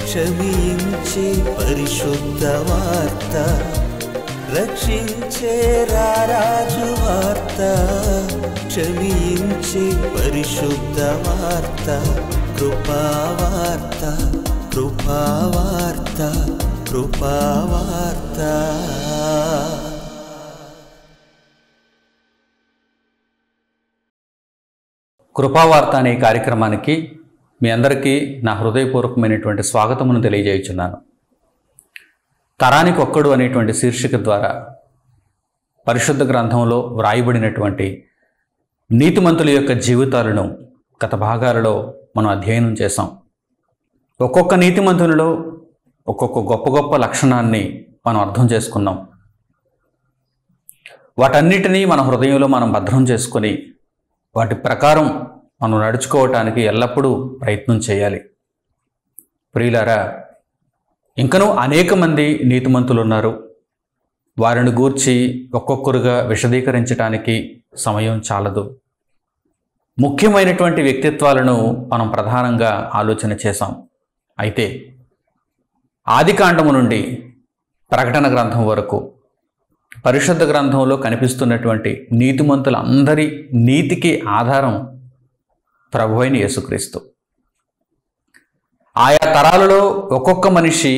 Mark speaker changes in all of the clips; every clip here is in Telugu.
Speaker 1: క్షమించే పరిశుద్ధ వార్త, రక్షించే రారాజు వార్త, క్షమించే పరిశుద్ధ వార్త, కృపావార్త, కృపావార్త, కృపావార్త.
Speaker 2: కృపావార్త అనే కార్యక్రమానికి మీ అందరికీ నా హృదయపూర్వకమైనటువంటి స్వాగతమును తెలియజేయుచున్నాను. తరానికి ఒక్కడు అనేటువంటి శీర్షిక ద్వారా పరిశుద్ధ గ్రంథంలో వ్రాయబడినటువంటి నీతిమంతుల యొక్క జీవితాలను గత భాగాలలో మనం అధ్యయనం చేశాం. ఒక్కొక్క నీతిమంతునిలో ఒక్కొక్క గొప్ప గొప్ప లక్షణాన్ని మనం అర్థం చేసుకున్నాం. వాటన్నిటినీ మన హృదయంలో మనం భద్రం చేసుకొని వాటి ప్రకారం మనం నడుచుకోవటానికి ఎల్లప్పుడూ ప్రయత్నం చేయాలి. ప్రియులారా, ఇంకనూ అనేక మంది నీతిమంతులు ఉన్నారు. వారిని గూర్చి ఒక్కొక్కరుగా విశదీకరించడానికి సమయం చాలదు. ముఖ్యమైనటువంటి వ్యక్తిత్వాలను మనం ప్రధానంగా ఆలోచన చేశాం. అయితే ఆదికాండము నుండి ప్రకటన గ్రంథం వరకు పరిశుద్ధ గ్రంథంలో కనిపిస్తున్నటువంటి నీతిమంతులందరి నీతికి ఆధారం ప్రభువైన యేసుక్రీస్తు. ఆయా తరాలలో ఒక్కొక్క మనిషి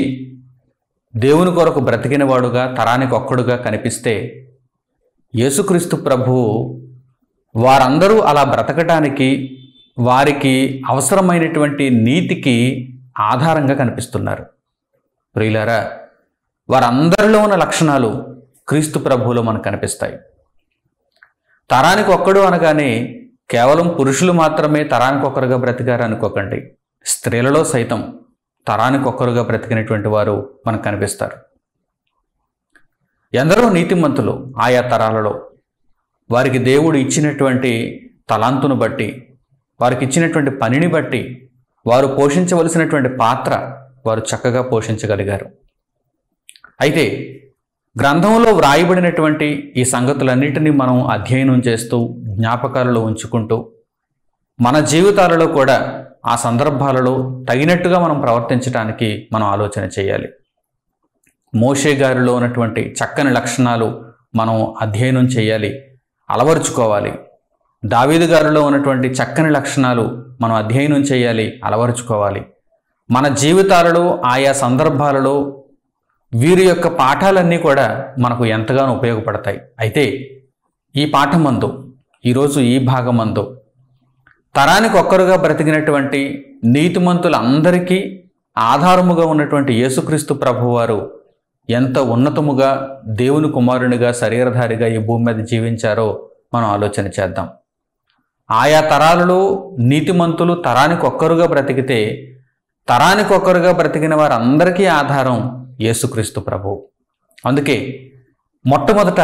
Speaker 2: దేవుని కొరకు బ్రతికినవాడుగా తరానికి ఒక్కడుగా కనిపిస్తే యేసుక్రీస్తు ప్రభువు వారందరూ అలా బ్రతకటానికి వారికి అవసరమైనటువంటి నీతికి ఆధారంగా కనిపిస్తున్నారు. ప్రియులారా, వారందరిలో ఉన్న లక్షణాలు క్రీస్తు ప్రభువులో మనకు కనిపిస్తాయి. తరానికి ఒక్కడు అనగానే కేవలం పురుషులు మాత్రమే తరానికి ఒక్కరుగా బ్రతికారు అనుకోకండి. స్త్రీలలో సైతం తరానికి ఒక్కరుగా బ్రతికినటువంటి వారు మనకు కనిపిస్తారు. ఎందరో నీతిమంతులు ఆయా తరాలలో వారికి దేవుడు ఇచ్చినటువంటి తలాంతును బట్టి, వారికి ఇచ్చినటువంటి పనిని బట్టి, వారు పోషించవలసినటువంటి పాత్ర వారు చక్కగా పోషించగలిగారు. అయితే గ్రంథంలో వ్రాయబడినటువంటి ఈ సంగతులన్నిటినీ మనం అధ్యయనం చేస్తూ జ్ఞాపకాలలో ఉంచుకుంటూ మన జీవితాలలో కూడా ఆ సందర్భాలలో తగినట్టుగా మనం ప్రవర్తించడానికి మనం ఆలోచన చేయాలి. మోషే గారిలో ఉన్నటువంటి చక్కని లక్షణాలు మనం అధ్యయనం చేయాలి, అలవరుచుకోవాలి. దావీదు గారిలో ఉన్నటువంటి చక్కని లక్షణాలు మనం అధ్యయనం చేయాలి, అలవరుచుకోవాలి. మన జీవితాలలో ఆయా సందర్భాలలో వీరి యొక్క పాఠాలన్నీ కూడా మనకు ఎంతగానో ఉపయోగపడతాయి. అయితే ఈ పాఠమందు, ఈరోజు ఈ భాగమందు తరానికి ఒక్కరుగా బ్రతికినటువంటి నీతిమంతులందరికీ ఆధారముగా ఉన్నటువంటి యేసుక్రీస్తు ప్రభువారు ఎంత ఉన్నతముగా దేవుని కుమారునిగా శరీరధారిగా ఈ భూమి మీద జీవించారో మనం ఆలోచన చేద్దాం. ఆయా తరాలలో నీతిమంతులు తరానికి ఒక్కరుగా బ్రతికితే తరానికి ఒక్కరుగా బ్రతికిన వారందరికీ ఆధారం యేసుక్రీస్తు ప్రభువు. అందుకే మొట్టమొదట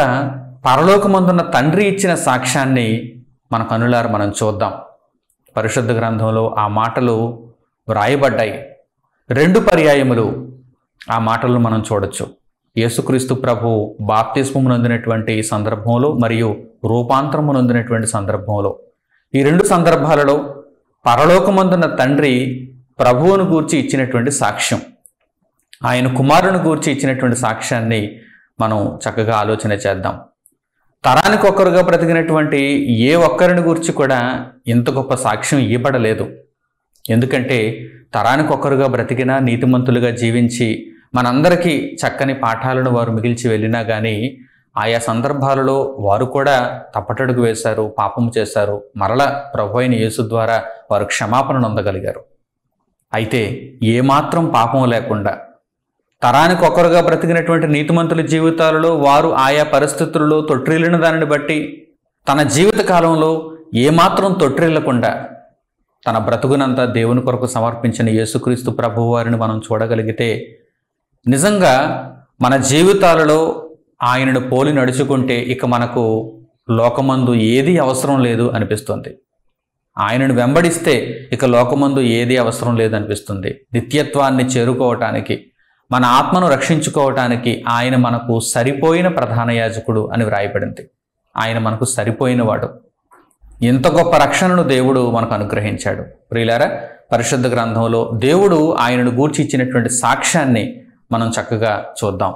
Speaker 2: పరలోకమందున్న తండ్రి ఇచ్చిన సాక్ష్యాన్ని మన కనులారా మనం చూద్దాం. పరిశుద్ధ గ్రంథంలో ఆ మాటలు వ్రాయబడ్డాయి. 2 పర్యాయములు ఆ మాటలను మనం చూడొచ్చు. యేసుక్రీస్తు ప్రభువు బాప్తిస్మము నొందినటువంటి సందర్భంలో మరియు రూపాంతరము నొందినటువంటి సందర్భంలో, ఈ 2 సందర్భాలలో పరలోకమందున్న తండ్రి ప్రభువును గూర్చి ఇచ్చినటువంటి సాక్ష్యం, ఆయన కుమారుని గూర్చి ఇచ్చినటువంటి సాక్ష్యాన్ని మనం చక్కగా ఆలోచన చేద్దాం. తరానికి ఒక్కరుగా బ్రతికినటువంటి ఏ ఒక్కరిని గూర్చి కూడా ఇంత గొప్ప సాక్ష్యం ఇవ్వబడలేదు. ఎందుకంటే తరానికి ఒక్కరుగా బ్రతికినా నీతిమంతులుగా జీవించి మనందరికీ చక్కని పాఠాలను వారు మిగిల్చి వెళ్ళినా కానీ ఆయా సందర్భాలలో వారు కూడా తప్పటడుగు వేశారు, పాపం చేశారు. మరలా ప్రభువైన యేసు ద్వారా వారు క్షమాపణ నొందగలిగారు. అయితే ఏమాత్రం పాపం లేకుండా తరానికి ఒకరుగా బ్రతికినటువంటి నీతిమంతుల జీవితాలలో వారు ఆయా పరిస్థితుల్లో తొట్టిల్లిన దానిని బట్టి తన జీవిత కాలంలో ఏమాత్రం తొట్టిల్లకుండా తన బ్రతుకునంతా దేవుని కొరకు సమర్పించిన యేసుక్రీస్తు ప్రభువు వారిని మనం చూడగలిగితే నిజంగా మన జీవితాలలో ఆయనను పోలి నడుచుకుంటే ఇక మనకు లోకమందు ఏది అవసరం లేదు అనిపిస్తుంది. ఆయనను వెంబడిస్తే ఇక లోకమందు ఏది అవసరం లేదనిపిస్తుంది. నిత్యత్వాన్ని చేరుకోవటానికి, మన ఆత్మను రక్షించుకోవటానికి ఆయన మనకు సరిపోయిన ప్రధాన యాజకుడు అని వ్రాయబడింది. ఆయన మనకు సరిపోయినవాడు. ఎంత గొప్ప రక్షణను దేవుడు మనకు అనుగ్రహించాడు. ప్రియులారా, పరిశుద్ధ గ్రంథంలో దేవుడు ఆయనను గూర్చి ఇచ్చినటువంటి సాక్ష్యాన్ని మనం చక్కగా చూద్దాం.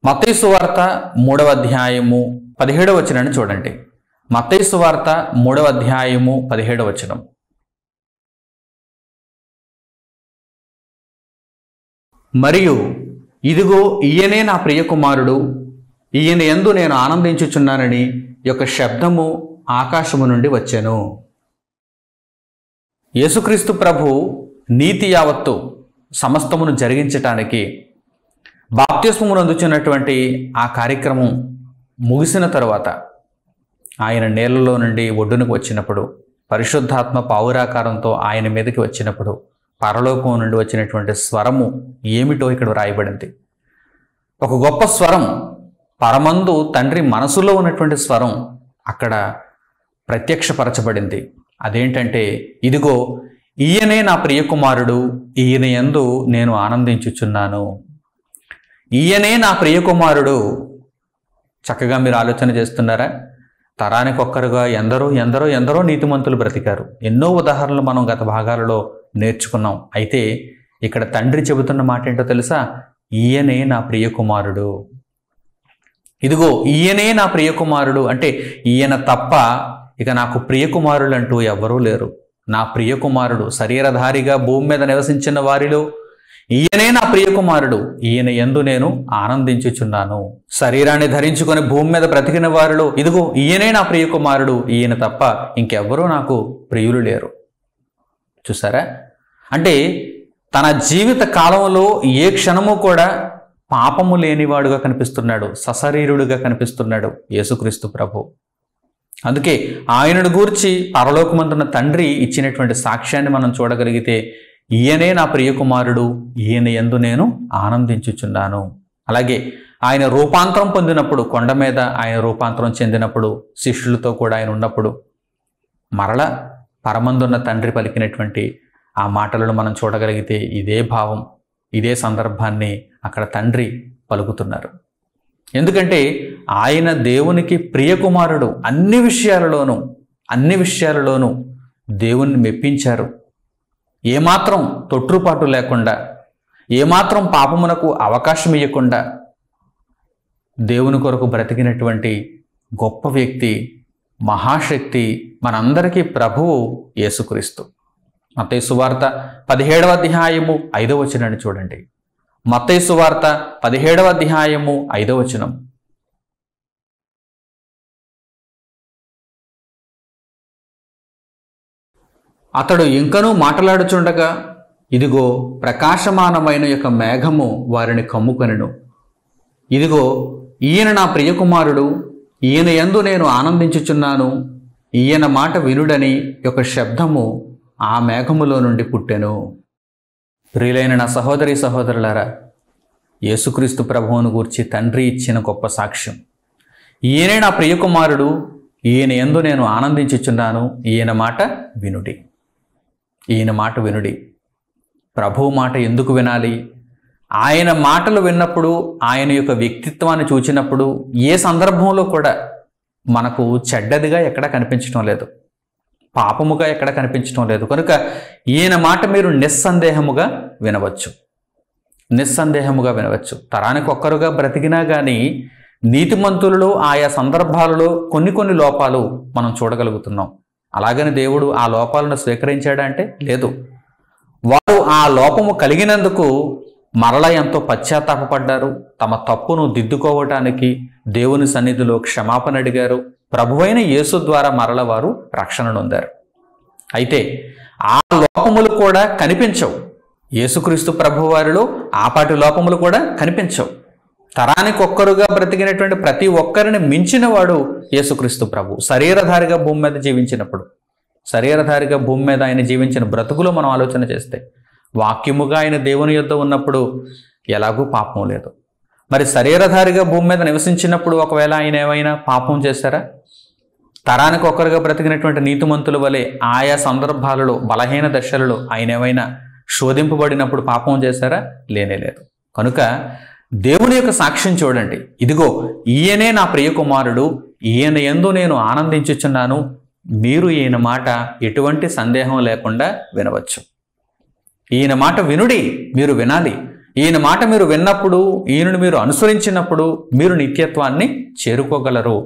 Speaker 2: మత్తయి సువార్త 3వ అధ్యాయము 17వ వచనాన్ని చూడండి. మత్తయి సువార్త 3వ అధ్యాయము 17వ వచనం. మరియు ఇదిగో ఈయనే నా ప్రియకుమారుడు, ఈయన యందు నేను ఆనందించుచున్నానని యొక్క శబ్దము ఆకాశము నుండి వచ్చెను. యేసుక్రీస్తు ప్రభు నీతి యావత్తు సమస్తమును జరిగించటానికి బాప్తిస్మమును అందుచున్నటువంటి ఆ కార్యక్రమం ముగిసిన తరువాత ఆయన నీళ్లలో నుండి ఒడ్డునకు వచ్చినప్పుడు, పరిశుద్ధాత్మ పావురాకారంతో ఆయన మీదకి వచ్చినప్పుడు పరలోకం నుండి వచ్చినటువంటి స్వరము ఏమిటో ఇక్కడ వ్రాయబడింది. ఒక గొప్ప స్వరం, పరమందు తండ్రి మనసులో ఉన్నటువంటి స్వరం అక్కడ ప్రత్యక్షపరచబడింది. అదేంటంటే, ఇదిగో ఈయనే నా ప్రియకుమారుడు, ఈయన యందు నేను ఆనందించుచున్నాను. ఈయనే నా ప్రియకుమారుడు. చక్కగా మీరు ఆలోచన చేస్తున్నారా? తరానికి ఒక్కరుగా ఎందరో ఎందరో ఎందరో నీతిమంతులు బ్రతికారు. ఎన్నో ఉదాహరణలు మనం గత భాగాలలో నేర్చుకున్నాం. అయితే ఇక్కడ తండ్రి చెబుతున్న మాట ఏంటో తెలుసా? ఈయనే నా ప్రియకుమారుడు. ఇదిగో ఈయనే నా ప్రియకుమారుడు అంటే ఈయన తప్ప ఇక నాకు ప్రియకుమారులు అంటూ ఎవ్వరూ లేరు. నా ప్రియకుమారుడు శరీరధారిగా భూమి మీద నివసించిన వారిలో ఈయనే నా ప్రియకుమారుడు, ఈయన యందు నేను ఆనందించుచున్నాను. శరీరాన్ని ధరించుకొని భూమి మీద బ్రతికిన వారిలో ఇదిగో ఈయనే నా ప్రియకుమారుడు, ఈయన తప్ప ఇంకెవ్వరూ నాకు ప్రియులు లేరు. చూసారా? అంటే తన జీవిత కాలంలో ఏ క్షణము కూడా పాపము లేనివాడుగా కనిపిస్తున్నాడు, సశరీరుడుగా కనిపిస్తున్నాడు యేసుక్రీస్తు ప్రభు. అందుకే ఆయనను గూర్చి పరలోకమందున్న తండ్రి ఇచ్చినటువంటి సాక్ష్యాన్ని మనం చూడగలిగితే, ఈయనే నా ప్రియకుమారుడు, ఈయన యందు నేను ఆనందించుచున్నాను. అలాగే ఆయన రూపాంతరం పొందినప్పుడు, కొండ మీద ఆయన రూపాంతరం చెందినప్పుడు, శిష్యులతో కూడా ఆయన ఉన్నప్పుడు మరల పరమందున్న తండ్రి పలికినటువంటి ఆ మాటలను మనం చూడగలిగితే ఇదే భావం, ఇదే సందర్భాన్ని అక్కడ తండ్రి పలుకుతున్నారు. ఎందుకంటే ఆయన దేవునికి ప్రియకుమారుడు. అన్ని విషయాలలోనూ దేవుణ్ణి మెప్పించారు. ఏమాత్రం తొట్రుపాటు లేకుండా, ఏమాత్రం పాపమునకు అవకాశం ఇవ్వకుండా దేవుని కొరకు బ్రతికినటువంటి గొప్ప వ్యక్తి, మహాశక్తి, మనందరికీ ప్రభువు యేసుక్రీస్తు. మత్తయి సువార్త 17వ అధ్యాయము 5వ వచనాన్ని చూడండి. మత్తయి సువార్త 17వ అధ్యాయము 5వ వచనం. అతడు ఇంకనూ మాట్లాడుచుండగా ఇదిగో ప్రకాశమానమైన యొక్క మేఘము వారిని కమ్ముకొనెను. ఇదిగో ఈయన నా ప్రియకుమారుడు, ఈయన యందు నేను ఆనందించుచున్నాను, ఈయన మాట వినుడని యొక్క శబ్దము ఆ మేఘములో నుండి పుట్టెను. ప్రియులైన నా సహోదరి సహోదరులారా, యేసుక్రీస్తు ప్రభువును గూర్చి తండ్రి ఇచ్చిన గొప్ప సాక్ష్యం. ఈయనే నా ప్రియకుమారుడు, ఈయన యందు నేను ఆనందించుచున్నాను, ఈయన మాట వినుడి. ఈయన మాట వినుడి. ప్రభువు మాట ఎందుకు వినాలి? ఆయన మాటలు విన్నప్పుడు, ఆయన యొక్క వ్యక్తిత్వాన్ని చూచినప్పుడు ఏ సందర్భంలో కూడా మనకు చెడ్డదిగా ఎక్కడా కనిపించడం లేదు, పాపముగా ఎక్కడ కనిపించడం లేదు. కనుక ఈయన మాట మీరు నిస్సందేహముగా వినవచ్చు. తరానికి ఒక్కరుగా బ్రతికినా కానీ నీతిమంతులలో ఆయా సందర్భాలలో కొన్ని లోపాలు మనం చూడగలుగుతున్నాం. అలాగని దేవుడు ఆ లోపాలను స్వీకరించాడా అంటే లేదు. వారు ఆ లోపము కలిగినందుకు మరలా ఎంతో పశ్చాత్తాపపడ్డారు. తమ తప్పును దిద్దుకోవటానికి దేవుని సన్నిధిలో క్షమాపణ అడిగారు. ప్రభువైన యేసు ద్వారా మరల వారు రక్షణ నొందారు. అయితే ఆ లోపములు కూడా కనిపించవు. యేసుక్రీస్తు ప్రభు వారిలో ఆపాటి లోపములు కూడా కనిపించవు. తరానికి ఒక్కరుగా బ్రతికినటువంటి ప్రతి ఒక్కరిని మించిన వాడు యేసుక్రీస్తు ప్రభు. శరీరధారిగా భూమి మీద జీవించినప్పుడు, శరీరధారిగా భూమి మీద ఆయన జీవించిన బ్రతుకులో మనం ఆలోచన చేస్తే, వాక్యముగా ఆయన దేవుని యొద్ద ఉన్నప్పుడు ఎలాగూ పాపం లేదు. మరి శరీరధారిగా భూమి మీద నివసించినప్పుడు ఒకవేళ ఆయన ఏమైనా పాపం చేశారా? తరానికి ఒక్కరుగా బ్రతికినటువంటి నీతిమంతుల వలె ఆయా సందర్భాలలో, బలహీన దశలలో ఆయన ఏమైనా శోధింపబడినప్పుడు పాపం చేశారా? లేనేలేదు. కనుక దేవుని యొక్క సాక్ష్యం చూడండి. ఇదిగో ఈయనే నా ప్రియకుమారుడు, ఈయన యందు నేను ఆనందించుచున్నాను, మీరు ఈయన మాట ఎటువంటి సందేహం లేకుండా వినవచ్చు. ఈయన మాట వినుడి, మీరు వినాలి. ఈయన మాట మీరు విన్నప్పుడు, ఈయనను మీరు అనుసరించినప్పుడు మీరు నిత్యత్వాన్ని చేరుకోగలరు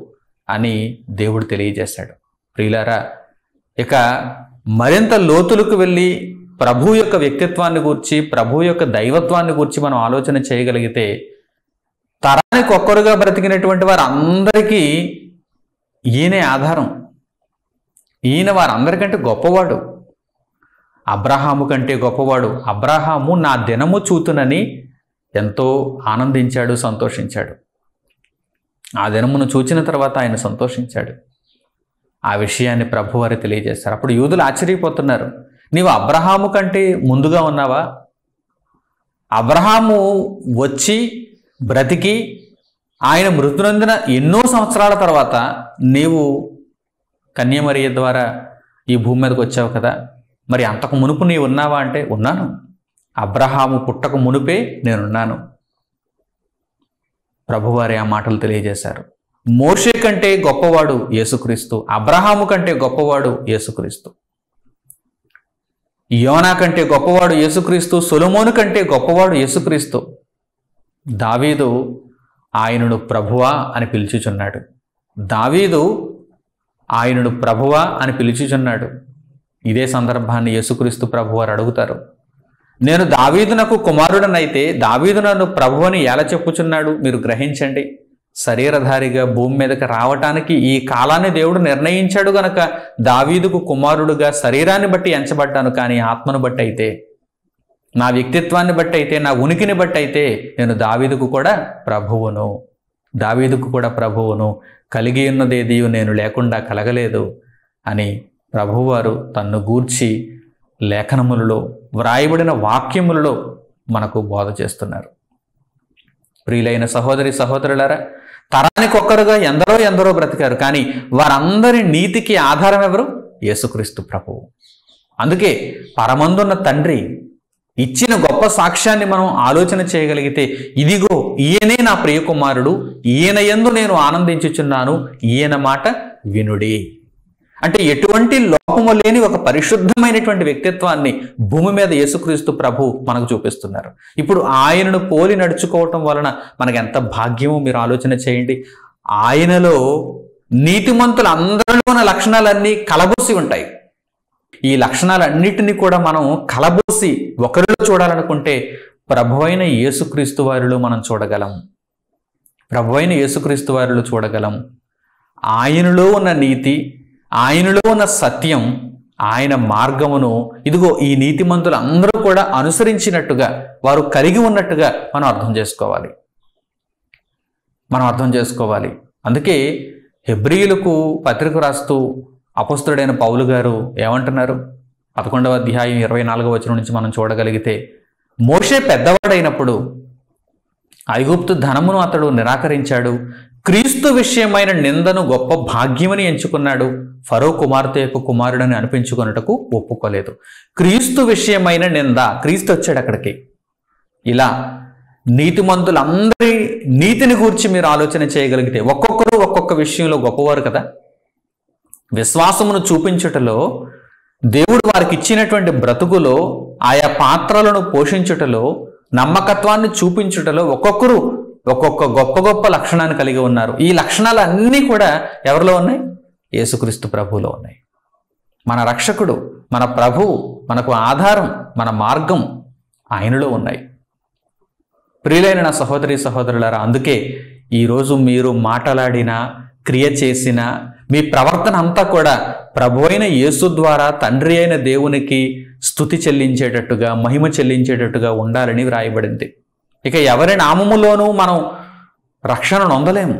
Speaker 2: అని దేవుడు తెలియజేశాడు. ప్రియులారా, ఇక మరింత లోతులకు వెళ్ళి ప్రభు యొక్క వ్యక్తిత్వాన్ని గూర్చి, ప్రభు యొక్క దైవత్వాన్ని గూర్చి మనం ఆలోచన చేయగలిగితే, తరానికి ఒక్కరుగా బ్రతికినటువంటి వారందరికీ ఈయనే ఆధారం. ఈయన వారందరికంటే గొప్పవాడు. అబ్రహాము కంటే గొప్పవాడు. అబ్రహాము నా దినము చూతునని ఎంతో ఆనందించాడు, సంతోషించాడు. ఆ దినమును చూచిన తర్వాత ఆయన సంతోషించాడు. ఆ విషయాన్ని ప్రభువారు తెలియజేశారు. అప్పుడు యూదులు ఆశ్చర్యపోతున్నారు, నీవు అబ్రహాము కంటే ముందుగా ఉన్నావా? అబ్రహాము వచ్చి బ్రతికి ఆయన మృతునందున ఎన్నో సంవత్సరాల తర్వాత నీవు కన్యమరియ ద్వారా ఈ భూమి మీదకి వచ్చావు కదా, మరి అంతకు మునుపు నీవు ఉన్నావా అంటే, ఉన్నాను. అబ్రహాము పుట్టక మునుపే నేనున్నాను. ప్రభువారి ఆ మాటలు తెలియజేశారు. మోషే కంటే గొప్పవాడు యేసుక్రీస్తు, అబ్రహాము కంటే గొప్పవాడు యేసుక్రీస్తు, యోనా కంటే గొప్పవాడు యేసుక్రీస్తు, సొలొమోను కంటే గొప్పవాడు యేసుక్రీస్తు. దావీదు ఆయనను ప్రభువా అని పిలుచుచున్నాడు. దావీదు ఆయనను ప్రభువా అని పిలుచుచున్నాడు. ఇదే సందర్భాన్ని యేసుక్రీస్తు ప్రభువారు అడుగుతారు, నేను దావీదునకు కుమారుడనైతే దావీదు నన్ను ప్రభువని ఎలా చెప్పుచున్నాడు? మీరు గ్రహించండి. శరీరధారిగా భూమి మీదకి రావటానికి ఈ కాలాన్ని దేవుడు నిర్ణయించాడు గనక దావీదుకు కుమారుడుగా శరీరాన్ని బట్టి ఎంచబడ్డాను. కానీ ఆత్మను బట్టి అయితే, నా వ్యక్తిత్వాన్ని బట్టి అయితే, నా ఉనికిని బట్టి అయితే నేను దావీదుకు కూడా ప్రభువును, దావీదుకు కూడా ప్రభువును, కలిగి ఉన్నదేది నేను లేకుండా కలగలేదు అని ప్రభువారు తన్ను గూర్చి లేఖనములలో వ్రాయబడిన వాక్యములలో మనకు బోధ చేస్తున్నారు. ప్రియులైన సహోదరి సహోదరులారా, తరానికి ఒక్కరుగా ఎందరో బ్రతికారు. కానీ వారందరి నీతికి ఆధారం ఎవరు? యేసుక్రీస్తు ప్రభువు. అందుకే పరమందున్న తండ్రి ఇచ్చిన గొప్ప సాక్ష్యాన్ని మనం ఆలోచన చేయగలిగితే, ఇదిగో ఈయనే నా ప్రియకుమారుడు, ఈయన యందు నేను ఆనందించుచున్నాను, ఈయన మాట వినుడి. అంటే ఎటువంటి లోపము లేని ఒక పరిశుద్ధమైనటువంటి వ్యక్తిత్వాన్ని భూమి మీద యేసుక్రీస్తు ప్రభు మనకు చూపిస్తున్నారు. ఇప్పుడు ఆయనను పోలి నడుచుకోవటం వలన మనకు ఎంత భాగ్యమో మీరు ఆలోచన చేయండి. ఆయనలో నీతిమంతుల అందరిలో ఉన్న లక్షణాలన్నీ కలబోసి ఉంటాయి. ఈ లక్షణాలన్నిటినీ కూడా మనం కలబోసి ఒకరిలో చూడాలనుకుంటే ప్రభువైన యేసుక్రీస్తు వారిలో మనం చూడగలం. ప్రభువైన యేసుక్రీస్తు వారిలో చూడగలం. ఆయనలో ఉన్న నీతి, ఆయనలో ఉన్న సత్యం, ఆయన మార్గమును ఇదిగో ఈ నీతిమంతులు అందరూ కూడా అనుసరించినట్టుగా, వారు కలిగి ఉన్నట్టుగా మనం అర్థం చేసుకోవాలి. అందుకే హెబ్రీయులకు పత్రిక రాస్తూ అపొస్తలుడైన పౌలు గారు ఏమంటున్నారు? 11వ అధ్యాయం 24వ వచనం నుంచి మనం చూడగలిగితే, మోషే పెద్దవాడైనప్పుడు ఐగుప్తు ధనమును అతడు నిరాకరించాడు, క్రీస్తు విషయమైన నిందను గొప్ప భాగ్యమని ఎంచుకున్నాడు, ఫరో కుమార్తె యొక్క కుమారుడని అనిపించుకొనుటకు ఒప్పుకోలేదు. క్రీస్తు విషయమైన నింద, క్రీస్తు వచ్చాడు అక్కడికి. ఇలా నీతిమంతులందరి నీతిని గూర్చి మీరు ఆలోచన చేయగలిగితే ఒక్కొక్కరు ఒక్కొక్క విషయంలో గొప్పవారు కదా. విశ్వాసమును చూపించుటలో, దేవుడు వారికి ఇచ్చినటువంటి బ్రతుకులో, ఆయా పాత్రలను పోషించుటలో, నమ్మకత్వాన్ని చూపించుటలో ఒక్కొక్కరు ఒక్కొక్క గొప్ప గొప్ప లక్షణాన్ని కలిగి ఉన్నారు. ఈ లక్షణాలన్నీ కూడా ఎవరిలో ఉన్నాయి? యేసుక్రీస్తు ప్రభువులో ఉన్నాయి. మన రక్షకుడు, మన ప్రభువు, మనకు ఆధారం, మన మార్గం ఆయనలో ఉన్నాయి. ప్రియులైన నా సహోదరి సహోదరులారా, అందుకే ఈరోజు మీరు మాట్లాడినా, క్రియ చేసినా, మీ ప్రవర్తన అంతా కూడా ప్రభువైన యేసు ద్వారా తండ్రి అయిన దేవునికి స్తుతి చెల్లించేటట్టుగా, మహిమ చెల్లించేటట్టుగా ఉండాలని వ్రాయబడింది. ఇక ఎవరి నామములోనూ మనం రక్షణ నొందలేము.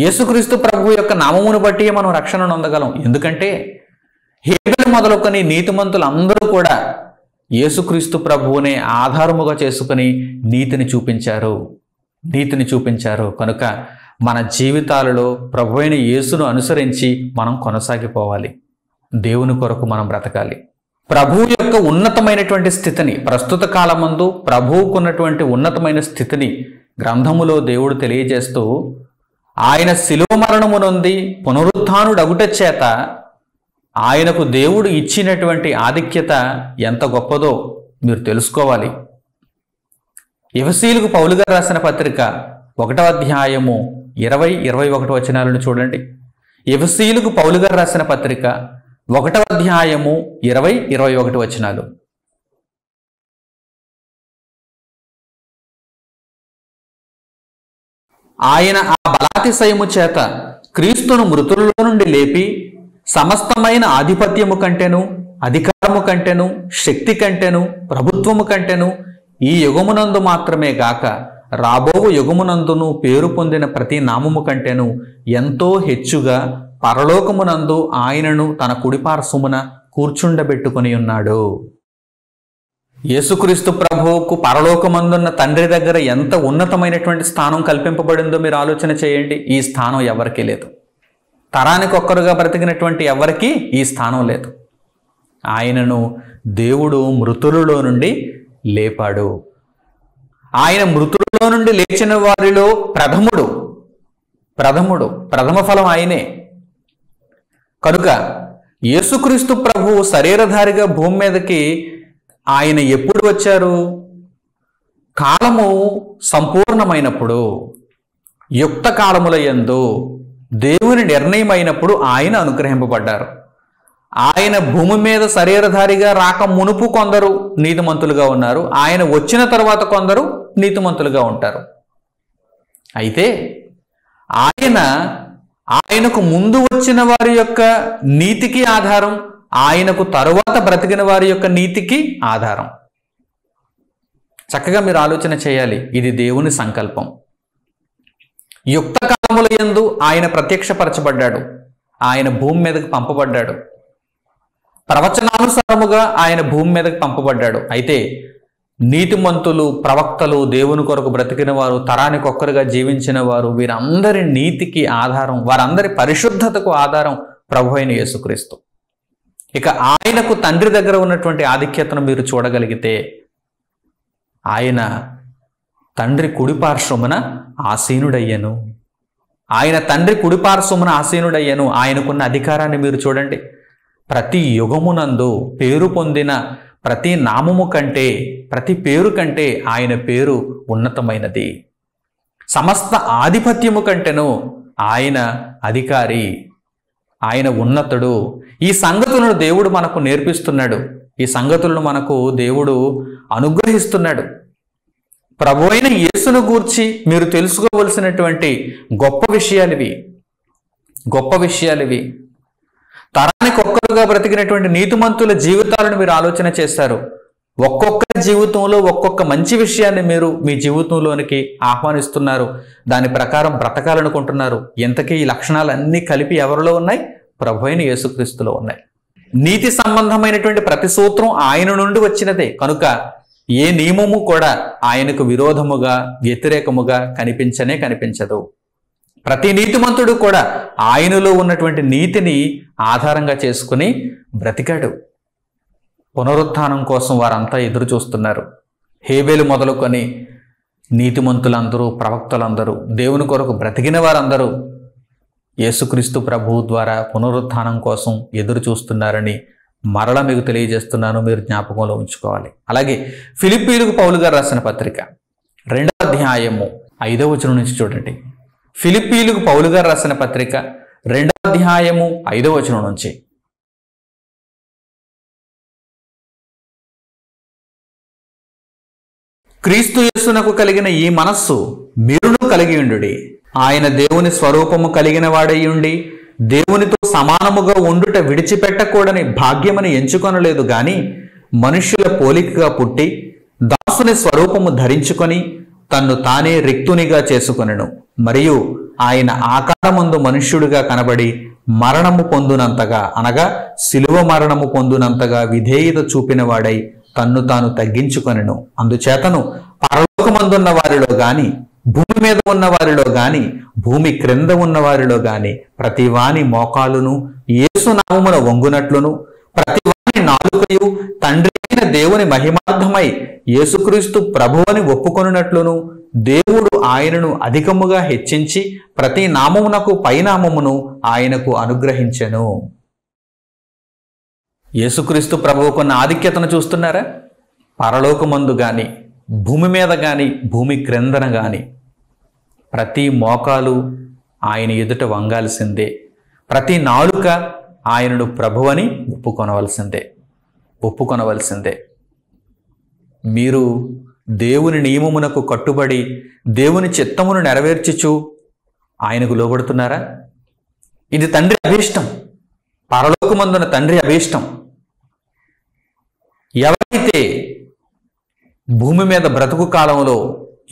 Speaker 2: యేసుక్రీస్తు ప్రభు యొక్క నామమును బట్టి మనం రక్షణ నొందగలం. ఎందుకంటే హేబెలు మొదలుకొని నీతిమంతులందరూ కూడా యేసుక్రీస్తు ప్రభువునే ఆధారముగా చేసుకుని నీతిని చూపించారు. కనుక మన జీవితాలలో ప్రభువైన యేసును అనుసరించి మనం కొనసాగిపోవాలి. దేవుని కొరకు మనం బ్రతకాలి. ప్రభువు యొక్క ఉన్నతమైనటువంటి స్థితిని, ప్రస్తుత కాలమందు ప్రభువుకున్నటువంటి ఉన్నతమైన స్థితిని గ్రంథములో దేవుడు తెలియజేస్తూ, ఆయన శిలువ మరణము నొంది పునరుత్థానుడగుట చేత ఆయనకు దేవుడు ఇచ్చినటువంటి ఆధిక్యత ఎంత గొప్పదో మీరు తెలుసుకోవాలి. ఎఫెసీయులకు పౌలు గారు రాసిన పత్రిక 1వ అధ్యాయము 20-21 వచనాలను చూడండి. ఎఫెసీయులకు పౌలు గారు రాసిన పత్రిక 1వ అధ్యాయము 20-21 వచనాలు. ఆయన ఆ బలాతిశయము చేత క్రీస్తును మృతులలో నుండి లేపి సమస్తమైన ఆధిపత్యము కంటెను, అధికారము కంటెను, శక్తి కంటెను, ప్రభుత్వము కంటెను ఈ యుగమునందు మాత్రమే గాక రాబోవు యుగమునందును పేరు పొందిన ప్రతి నామము కంటెను ఎంతో హెచ్చుగా పరలోకమునందు ఆయనను తన కుడిపార్శ్వమున కూర్చుండబెట్టుకొని ఉన్నాడు. యేసుక్రీస్తు ప్రభువుకు పరలోకమందున్న తండ్రి దగ్గర ఎంత ఉన్నతమైనటువంటి స్థానం కల్పింపబడిందో మీరు ఆలోచన చేయండి. ఈ స్థానం ఎవరికీ లేదు. తరానికి ఒక్కరుగా బ్రతికినటువంటి ఎవరికీ ఈ స్థానం లేదు. ఆయనను దేవుడు మృతులలో నుండి లేపాడు. ఆయన మృతులలో నుండి లేచిన వారిలో ప్రథమ ఫలం ఆయనే. కనుక యేసుక్రీస్తు ప్రభువు శరీరధారిగా భూమి మీదకి ఆయన ఎప్పుడు వచ్చారు? కాలము సంపూర్ణమైనప్పుడు, యుక్త కాలముల యందు దేవుని నిర్ణయం అయినప్పుడు ఆయన అనుగ్రహింపబడ్డారు. ఆయన భూమి మీద శరీరధారిగా రాక మునుపు కొందరు నీతిమంతులుగా ఉన్నారు. ఆయన వచ్చిన తర్వాత కొందరు నీతిమంతులుగా ఉంటారు. అయితే ఆయనకు ముందు వచ్చిన వారి యొక్క నీతికి ఆధారం, ఆయనకు తరువాత బ్రతికిన వారి యొక్క నీతికి ఆధారం. చక్కగా మీరు ఆలోచన చేయాలి. ఇది దేవుని సంకల్పం. యుక్త కాలముల యందు ఆయన ప్రత్యక్షపరచబడ్డాడు. ఆయన భూమి మీదకి పంపబడ్డాడు. ప్రవచనానుసారముగా ఆయన భూమి మీదకి పంపబడ్డాడు. అయితే నీతిమంతులు, ప్రవక్తలు, దేవుని కొరకు బ్రతికిన వారు, తరానికి ఒక్కరుగా జీవించిన వారు, వీరందరి నీతికి ఆధారం, వారందరి పరిశుద్ధతకు ఆధారం ప్రభువైన యేసుక్రీస్తు. ఇక ఆయనకు తండ్రి దగ్గర ఉన్నటువంటి ఆధిక్యతను మీరు చూడగలిగితే, ఆయన తండ్రి కుడిపార్శ్వమున ఆసీనుడయ్యను. ఆయనకున్న అధికారాన్ని మీరు చూడండి. ప్రతి యుగమునందు పేరు పొందిన ప్రతి నామము కంటే, ప్రతి పేరు కంటే ఆయన పేరు ఉన్నతమైనది. సమస్త ఆధిపత్యము కంటేను ఆయన అధికారి, ఆయన ఉన్నతుడు. ఈ సంగతులను దేవుడు మనకు నేర్పిస్తున్నాడు. ఈ సంగతులను మనకు దేవుడు అనుగ్రహిస్తున్నాడు. ప్రభువైన యేసును గూర్చి మీరు తెలుసుకోవలసినటువంటి గొప్ప విషయాలివి. తరానికి ఒక్కరుగా బ్రతికినటువంటి నీతిమంతుల జీవితాలను మీరు ఆలోచన చేస్తారు. ఒక్కొక్క జీవితంలో ఒక్కొక్క మంచి విషయాన్ని మీరు మీ జీవితంలోనికి ఆహ్వానిస్తున్నారు. దాని ప్రకారం బ్రతకాలనుకుంటున్నారు. ఇంతకీ ఈ లక్షణాలన్నీ కలిపి ఎవరిలో ఉన్నాయి? ప్రభువైన యేసుక్రీస్తులో ఉన్నాయి. నీతి సంబంధమైనటువంటి ప్రతి సూత్రం ఆయన నుండి వచ్చినదే. కనుక ఏ నియమము కూడా ఆయనకు విరోధముగా, వ్యతిరేకముగా కనిపించదు. ప్రతి నీతిమంతుడు కూడా ఆయనలో ఉన్నటువంటి నీతిని ఆధారంగా చేసుకుని బ్రతికాడు. పునరుత్థానం కోసం వారంతా ఎదురు చూస్తున్నారు. హేబేలు మొదలుకొని నీతిమంతులందరూ, ప్రవక్తలందరూ, దేవుని కొరకు బ్రతికిన వారందరూ యేసుక్రీస్తు ప్రభువు ద్వారా పునరుత్థానం కోసం ఎదురు చూస్తున్నారని మరలా మీకు తెలియజేస్తున్నాను. మీరు జ్ఞాపకంలో ఉంచుకోవాలి. అలాగే ఫిలిప్పీయులకు పౌలు గారు రాసిన పత్రిక 2వ అధ్యాయము 5వ వచనం నుంచి చూడండి. ఫిలిప్పీయులకు పౌలు గారు రాసిన పత్రిక 2వ అధ్యాయము 5వ వచనం నుంచి. క్రీస్తు యేసునకు కలిగిన ఈ మనస్సు మీరును కలిగి ఉండుడి. ఆయన దేవుని స్వరూపము కలిగిన వాడై ఉండి దేవునితో సమానముగా ఉండుట విడిచిపెట్టకూడని భాగ్యమని ఎంచుకొనలేదు గాని, మనుష్యుల పోలికగా పుట్టి దాసుని స్వరూపము ధరించుకొని తన్ను తానే రిక్తునిగా చేసుకొనెను. మరియు ఆయన ఆకారమందు మనుష్యుడిగా కనబడి మరణము పొందునంతగా, అనగా శిలువ మరణము పొందునంతగా విధేయత చూపిన వాడై తన్ను తాను తగ్గించుకొనెను. అందుచేతను పరలోకమందున్న వారిలో గాని, భూమి మీద ఉన్న వారిలో గాని, భూమి క్రింద ఉన్న వారిలో గాని ప్రతి వాని మోకాలును యేసు నామమున వంగునట్లును, ప్రతి వాని నాలుకయు తండ్రి అయిన దేవుని మహిమార్థమై యేసుక్రీస్తు ప్రభువని ఒప్పుకొనున్నట్లును దేవుడు ఆయనను అధికముగా హెచ్చించి ప్రతి నామమునకు పైనామమును ఆయనకు అనుగ్రహించెను. యేసుక్రీస్తు ప్రభువుకున్న ఆధిక్యతను చూస్తున్నారా? పరలోకమందు కానీ, భూమి మీద కానీ, భూమి క్రిందన కానీ ప్రతి మోకాలు ఆయన ఎదుట వంగాల్సిందే. ప్రతి నాలుక ఆయనను ప్రభువని ఒప్పుకొనవలసిందే. మీరు దేవుని నియమమునకు కట్టుబడి దేవుని చిత్తమును నెరవేర్చుచు ఆయనకు లోబడుతున్నారా? ఇది తండ్రి అభీష్టం, పరలోకమందున తండ్రి అభీష్టం. ఎవరైతే భూమి మీద బ్రతుకు కాలంలో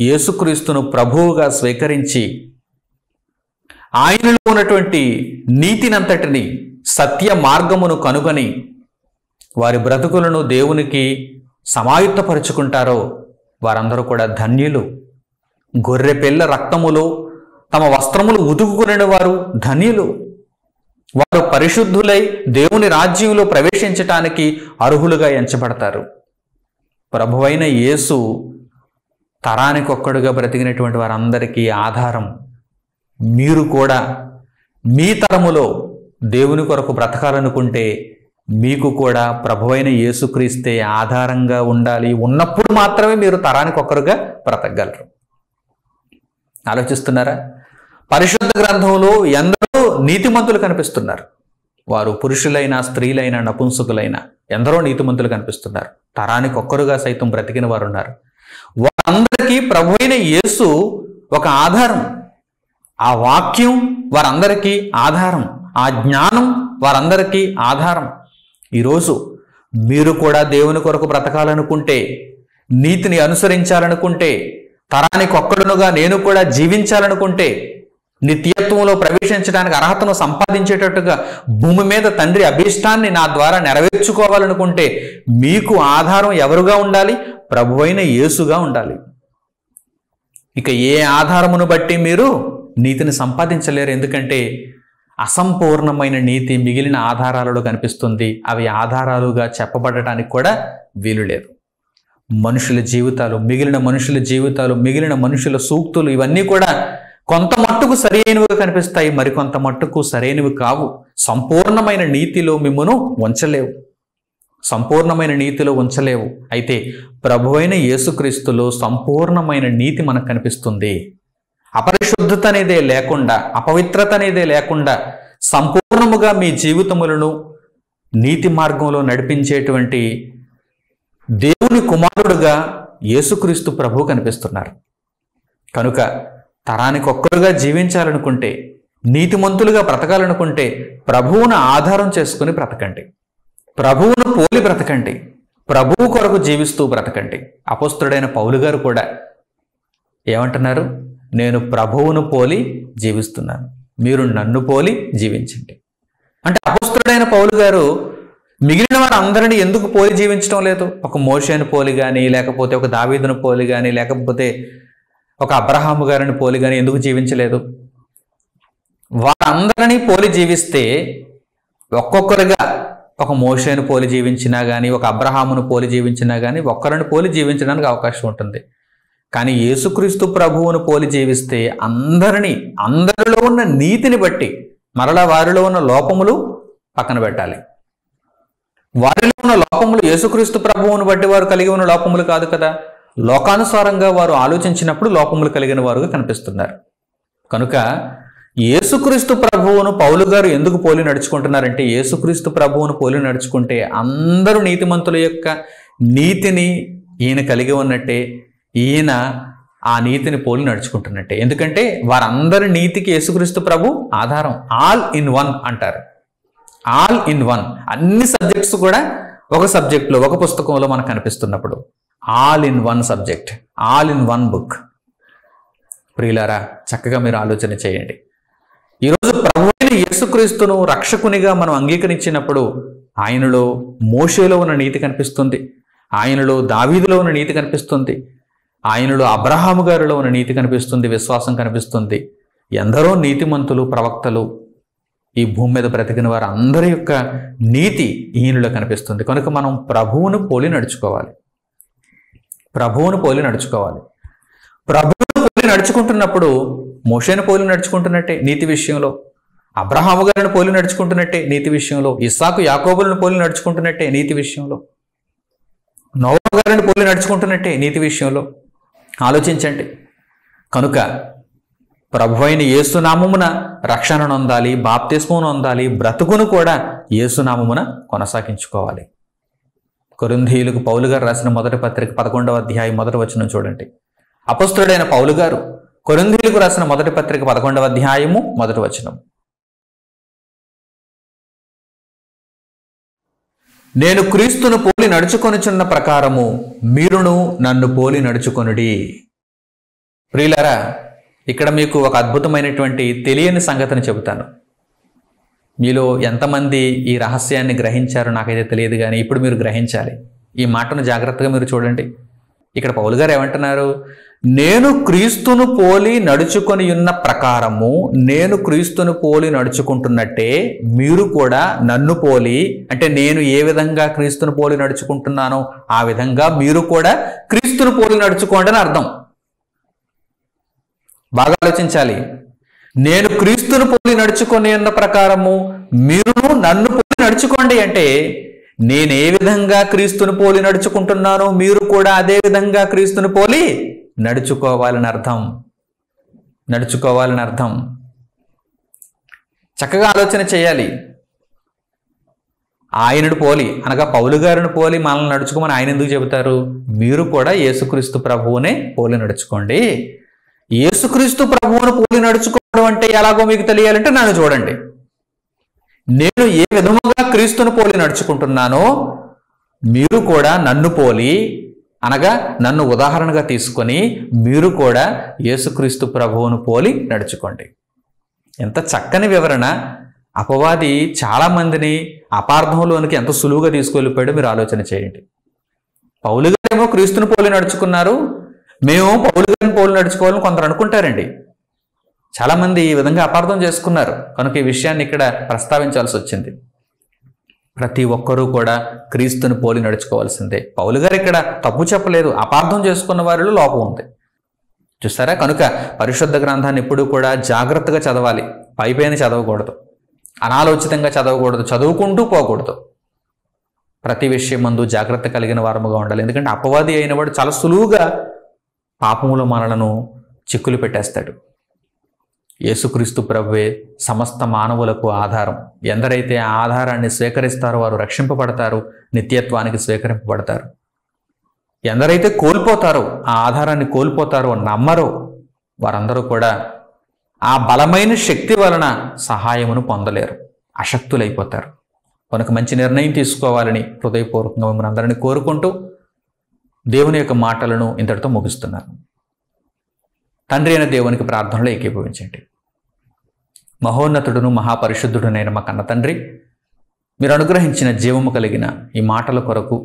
Speaker 2: యేసుక్రీస్తును ప్రభువుగా స్వీకరించి ఆయనలో ఉన్నటువంటి నీతినంతటిని, సత్య మార్గమును కనుగొని వారి బ్రతుకులను దేవునికి సమాయుత్తపరుచుకుంటారో వారందరూ కూడా ధన్యులు. గొర్రె పిల్ల రక్తములో తమ వస్త్రములు ఉతుకుకునే వారు ధన్యులు. వారు పరిశుద్ధులై దేవుని రాజ్యంలో ప్రవేశించటానికి అర్హులుగా ఎంచబడతారు. ప్రభువైన యేసు తరానికొక్కడుగా బ్రతికినటువంటి వారందరికీ ఆధారం. మీరు కూడా మీ తరములో దేవుని కొరకు బ్రతకాలనుకుంటే మీకు కూడా ప్రభువైన యేసుక్రీస్తే ఆధారంగా ఉండాలి. ఉన్నప్పుడు మాత్రమే మీరు తరానికొక్కరుగా బ్రతకగలరు. ఆలోచిస్తున్నారా? పరిశుద్ధ గ్రంథంలో ఎందరో నీతిమంతులు కనిపిస్తున్నారు. వారు పురుషులైనా, స్త్రీలైనా, నపుంసకులైనా ఎందరో నీతిమంతులు కనిపిస్తున్నారు. తరానికొక్కరుగా సైతం బ్రతికిన వారు ఉన్నారు. వారందరికీ ప్రభువైన యేసు ఒక ఆధారం. ఆ వాక్యం వారందరికీ ఆధారం. ఆ జ్ఞానం వారందరికీ ఆధారం. ఈరోజు మీరు కూడా దేవుని కొరకు బ్రతకాలనుకుంటే, నీతిని అనుసరించాలనుకుంటే, తరానికొక్కడునుగా నేను కూడా జీవించాలనుకుంటే, నిత్యత్వంలో ప్రవేశించడానికి అర్హతను సంపాదించేటట్టుగా భూమి మీద తండ్రి అభీష్టాన్ని నా ద్వారా నెరవేర్చుకోవాలనుకుంటే మీకు ఆధారం ఎవరుగా ఉండాలి? ప్రభువైన యేసుగా ఉండాలి. ఇక ఏ ఆధారమును బట్టి మీరు నీతిని సంపాదించలేరు. ఎందుకంటే అసంపూర్ణమైన నీతి మిగిలిన ఆధారాలలో కనిపిస్తుంది. అవి ఆధారాలుగా చెప్పబడటానికి కూడా వీలు లేదు. మనుషుల జీవితాలు, మిగిలిన మనుషుల సూక్తులు ఇవన్నీ కూడా కొంత మట్టుకు సరైనవిగా కనిపిస్తాయి, మరికొంత మట్టుకు సరైనవి కావు. సంపూర్ణమైన నీతిలో మిమ్మును ఉంచలేవు. అయితే ప్రభువైన యేసుక్రీస్తులో సంపూర్ణమైన నీతి మనకు కనిపిస్తుంది. అపరిశుద్ధత అనేదే లేకుండా, అపవిత్రత అనేదే లేకుండా సంపూర్ణముగా మీ జీవితములను నీతి మార్గంలో నడిపించేటువంటి దేవుని కుమారుడుగా యేసుక్రీస్తు ప్రభువు కనిపిస్తున్నారు. కనుక తరానికొక్కరుగా జీవించాలనుకుంటే, నీతిమంతులుగా బ్రతకాలనుకుంటే ప్రభువును ఆధారం చేసుకుని బ్రతకండి. ప్రభువును పోలి బ్రతకండి. ప్రభువు కొరకు జీవిస్తూ బ్రతకండి. అపోస్తలుడైన పౌలు గారు కూడా ఏమంటున్నారు? నేను ప్రభువును పోలి జీవిస్తున్నాను, మీరు నన్ను పోలి జీవించండి. అంటే అపోస్తలుడైన పౌలు గారు మిగిలిన వారు అందరినీ ఎందుకు పోలి జీవించడం లేదు? ఒక మోషేను పోలి కానీ, లేకపోతే ఒక దావీదును పోలి కానీ, లేకపోతే ఒక అబ్రహాము గారిని పోలి కానీ ఎందుకు జీవించలేదు? వారందరినీ పోలి జీవిస్తే ఒక్కొక్కరుగా ఒక మోషేను పోలి జీవించినా కానీ, ఒక అబ్రహామును పోలి జీవించినా కానీ ఒక్కరిని పోలి జీవించడానికి అవకాశం ఉంటుంది. కానీ యేసుక్రీస్తు ప్రభువును పోలి జీవిస్తే అందరిలో ఉన్న నీతిని బట్టి మరలా వారిలో ఉన్న లోపములు పక్కన పెట్టాలి. వారిలో ఉన్న లోపములు యేసుక్రీస్తు ప్రభువును బట్టి వారు కలిగి ఉన్న లోపములు కాదు కదా. లోకానుసారంగా వారు ఆలోచించినప్పుడు లోపములు కలిగిన వారుగా కనిపిస్తున్నారు. కనుక యేసుక్రీస్తు ప్రభువును పౌలు గారు ఎందుకు పోలి నడుచుకుంటున్నారంటే, యేసుక్రీస్తు ప్రభువును పోలి నడుచుకుంటే అందరూ నీతిమంతుల యొక్క నీతిని ఈయన కలిగి ఉన్నట్టే, ఈయన ఆ నీతిని పోలి నడుచుకుంటున్నట్టే. ఎందుకంటే వారందరి నీతికి యేసుక్రీస్తు ప్రభు ఆధారం. ఆల్ ఇన్ వన్ అంటారు. All in one. అన్ని సబ్జెక్ట్స్ కూడా ఒక సబ్జెక్ట్లో, ఒక పుస్తకంలో మనకు కనిపిస్తున్నప్పుడు all in one subject, all in one book. ప్రియులారా, చక్కగా మీరు ఆలోచన చేయండి. ఈరోజు ప్రభువైన యేసుక్రీస్తును రక్షకునిగా మనం అంగీకరించినప్పుడు ఆయనలో మోషేలో ఉన్న నీతి కనిపిస్తుంది, ఆయనలో దావీదులో ఉన్న నీతి కనిపిస్తుంది, ఆయనలో అబ్రహాము గారిలో ఉన్న నీతి కనిపిస్తుంది, విశ్వాసం కనిపిస్తుంది. ఎందరో నీతిమంతులు, ప్రవక్తలు ఈ భూమి మీద బ్రతికిన వారు అందరి యొక్క నీతి ఈయనలో కనిపిస్తుంది. కనుక మనం ప్రభువును పోలి నడుచుకోవాలి. ప్రభువును పోలి నడుచుకుంటున్నప్పుడు మోషేను పోలి నడుచుకుంటున్నట్టే నీతి విషయంలో, అబ్రహాము గారిని పోలి నడుచుకుంటున్నట్టే నీతి విషయంలో, ఇస్సాకు యాకోబులను పోలి నడుచుకుంటున్నట్టే నీతి విషయంలో, నోవా గారిని పోలి నడుచుకుంటున్నట్టే నీతి విషయంలో. ఆలోచించండి. కనుక ప్రభువైన యేసునామమున రక్షణ నొందాలి, బాప్తిస్మం నొందాలి, బ్రతుకును కూడా యేసునామమున కొనసాగించుకోవాలి. కొరింథీయులకు పౌలు గారు రాసిన మొదటి పత్రిక 11వ అధ్యాయం 1వ వచనం చూడండి. అపొస్తలుడైన పౌలు గారు కొరింథీయులకు రాసిన మొదటి పత్రిక 11వ అధ్యాయము 1వ వచనం. నేను క్రీస్తును పోలి నడుచుకొనుచున్న ప్రకారము మీరును నన్ను పోలి నడుచుకొనుడి. ప్రియులారా, ఇక్కడ మీకు ఒక అద్భుతమైనటువంటి తెలియని సంగతిని చెబుతాను. మీలో ఎంతమంది ఈ రహస్యాన్ని గ్రహించారో నాకైతే తెలియదు, కానీ ఇప్పుడు మీరు గ్రహించాలి. ఈ మాటను జాగ్రత్తగా మీరు చూడండి. ఇక్కడ పౌలు గారు ఏమంటున్నారు? నేను క్రీస్తును పోలి నడుచుకొని ఉన్న ప్రకారము, నేను క్రీస్తును పోలి నడుచుకుంటున్నట్టే మీరు కూడా నన్ను పోలి, అంటే నేను ఏ విధంగా క్రీస్తును పోలి నడుచుకుంటున్నానో ఆ విధంగా మీరు కూడా క్రీస్తును పోలి నడుచుకోండి అని అర్థం. బాగా ఆలోచించాలి. నేను క్రీస్తును పోలి నడుచుకొని ఉన్న ప్రకారము మీరు నన్ను పోలి నడుచుకోండి అంటే, నేను ఏ విధంగా క్రీస్తును పోలి నడుచుకుంటున్నానో మీరు కూడా అదే విధంగా క్రీస్తును పోలి నడుచుకోవాలని అర్థం. నడుచుకోవాలని అర్థం. చక్కగా ఆలోచన చేయాలి. ఆయనను పోలి అనగా పౌలు గారిని పోలి మనల్ని నడుచుకోమని ఆయన ఎందుకు చెబుతారు? మీరు కూడా యేసుక్రీస్తు ప్రభువునే పోలి నడుచుకోండి. యేసుక్రీస్తు ప్రభువును పోలి నడుచుకోవడం అంటే ఎలాగో మీకు తెలియాలంటే నన్ను చూడండి. నేను ఏ విధముగా క్రీస్తును పోలి నడుచుకుంటున్నానో మీరు కూడా నన్ను పోలి, అనగా నన్ను ఉదాహరణగా తీసుకొని మీరు కూడా యేసుక్రీస్తు ప్రభువును పోలి నడుచుకోండి. ఎంత చక్కని వివరణ! అపవాది చాలా మందిని అపార్థంలోనికి ఎంత సులువుగా తీసుకెళ్ళిపోయాడో మీరు ఆలోచన చేయండి. పౌలు గారేమో క్రీస్తును పోలి నడుచుకున్నారు, మేము పౌలు గారిని పోలి నడుచుకోవాలని కొందరు అనుకుంటారండి. చాలామంది ఈ విధంగా అపార్థం చేసుకున్నారు. కనుక ఈ విషయాన్ని ఇక్కడ ప్రస్తావించాల్సి వచ్చింది. ప్రతి ఒక్కరూ కూడా క్రీస్తుని పోలి నడుచుకోవాల్సిందే. పౌలు గారు ఇక్కడ తప్పు చెప్పలేదు, అపార్థం చేసుకున్న వారిలో లోపం ఉంది. చూస్తారా? కనుక పరిశుద్ధ గ్రంథాన్ని ఎప్పుడూ కూడా జాగ్రత్తగా చదవాలి. పైపైన చదవకూడదు, అనాలోచితంగా చదవకూడదు, చదువుకుంటూ పోకూడదు. ప్రతి విషయం మందు జాగ్రత్త కలిగిన వారముగా ఉండాలి. ఎందుకంటే అపవాది అయినవాడు చాలా సులువుగా పాపములో మనలను చిక్కులు పెట్టేస్తాడు. యేసుక్రీస్తు ప్రభువే సమస్త మానవులకు ఆధారం. ఎందరైతే ఆ ఆధారాన్ని స్వీకరిస్తారో వారు రక్షింపబడతారు, నిత్యత్వానికి స్వీకరింపబడతారు. ఎందరైతే కోల్పోతారో, ఆ ఆధారాన్ని కోల్పోతారో, నమ్మరో, వారందరూ కూడా ఆ బలమైన శక్తి వలన సహాయమును పొందలేరు, అశక్తులైపోతారు. కనుక మంచి నిర్ణయం తీసుకోవాలని హృదయపూర్వకంగా మిమ్మల్ని అందరినీ కోరుకుంటూ దేవుని యొక్క మాటలను ఇంతటితో ముగిస్తున్నాను. తండ్రి అయిన దేవునికి ప్రార్థనలో ఏకీభవించండి. మహోన్నతుడును మహాపరిశుద్ధుడునైన మా కన్న తండ్రి, మీరు అనుగ్రహించిన జీవము కలిగిన ఈ మాటల కొరకు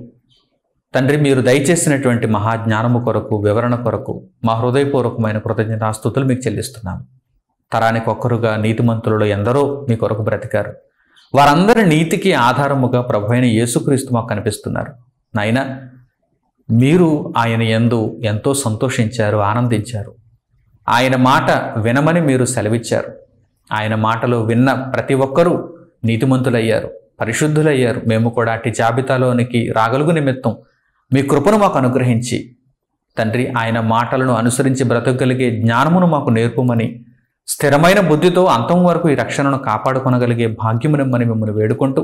Speaker 2: తండ్రి, మీరు దయచేసినటువంటి మహాజ్ఞానము కొరకు, వివరణ కొరకు మా హృదయపూర్వకమైన కృతజ్ఞతాస్తుతులు మీకు చెల్లిస్తున్నాము. తరానికి ఒక్కరుగా నీతిమంతులలో ఎందరో మీ కొరకు బ్రతికారు. వారందరి నీతికి ఆధారముగా ప్రభువైన యేసుక్రీస్తు మాకు కనిపిస్తున్నారు. నాయనా, మీరు ఆయన యందు ఎంతో సంతోషించారు, ఆనందించారు. ఆయన మాట వినమని మీరు సెలవిచ్చారు. ఆయన మాటలు విన్న ప్రతి ఒక్కరూ నీతిమంతులయ్యారు, పరిశుద్ధులయ్యారు. మేము కూడా అట్టి జాబితాలోనికి రాగలుగు నిమిత్తం మీ కృపను మాకు అనుగ్రహించి తండ్రి, ఆయన మాటలను అనుసరించి బ్రతకగలిగే జ్ఞానమును మాకు నేర్పమని, స్థిరమైన బుద్ధితో అంతం వరకు ఈ రక్షణను కాపాడుకొనగలిగే భాగ్యమునిమ్మని మిమ్మల్ని వేడుకుంటూ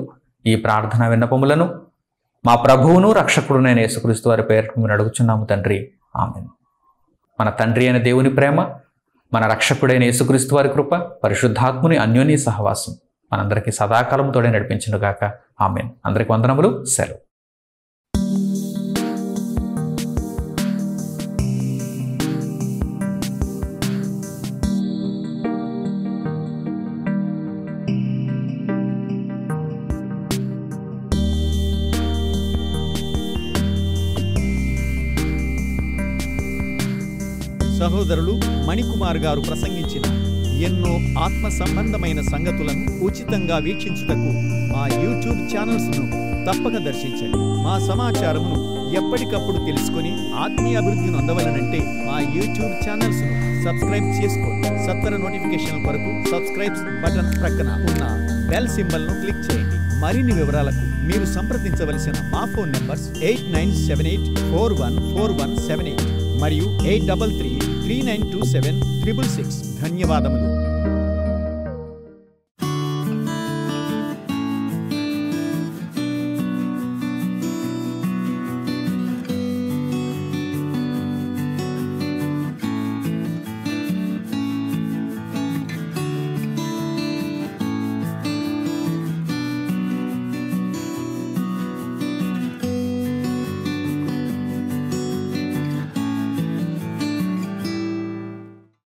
Speaker 2: ఈ ప్రార్థన విన్నపములను మా ప్రభువును రక్షకుడునైన యేసుక్రీస్తు వారి పేరిట మేము అడుగుచున్నాము తండ్రి. ఆమేన్. మన తండ్రి అయిన దేవుని ప్రేమ, మన రక్షకుడైన యేసుక్రీస్తు వారి కృప, పరిశుద్ధాత్ముని అన్యోన్య సహవాసం మనందరికీ సదాకాలం తోడే నడిపించునుగాక. ఆమేన్. అందరికి వందనములు. సెలవు.
Speaker 3: సహోదరులు మణికుమార్ గారు ప్రసంగించిన ఎన్నో ఆత్మ సంబంధమైన సంగతులను ఉచితంగా వీక్షించుటకు మా యూట్యూబ్ ఛానల్స్ను తప్పక దర్శించండి. మా సమాచారమును ఎప్పటికప్పుడు తెలుసుకొని ఆత్మీయ అభివృద్ధిని పొందవలనంటే మా యూట్యూబ్ ఛానల్స్ ను సబ్స్క్రైబ్ చేసుకోండి. సత్వర నోటిఫికేషన్ కొరకు సబ్స్క్రైబ్ బటన్ ప్రక్కన ఉన్న బెల్ సింబల్ ను క్లిక్ చేయండి. మరిన్ని వివరాలకు మీరు సంప్రదించవలసిన మా ఫోన్ నంబర్స్ 8978414178 మరియు 8333927666. ధన్యవాదములు.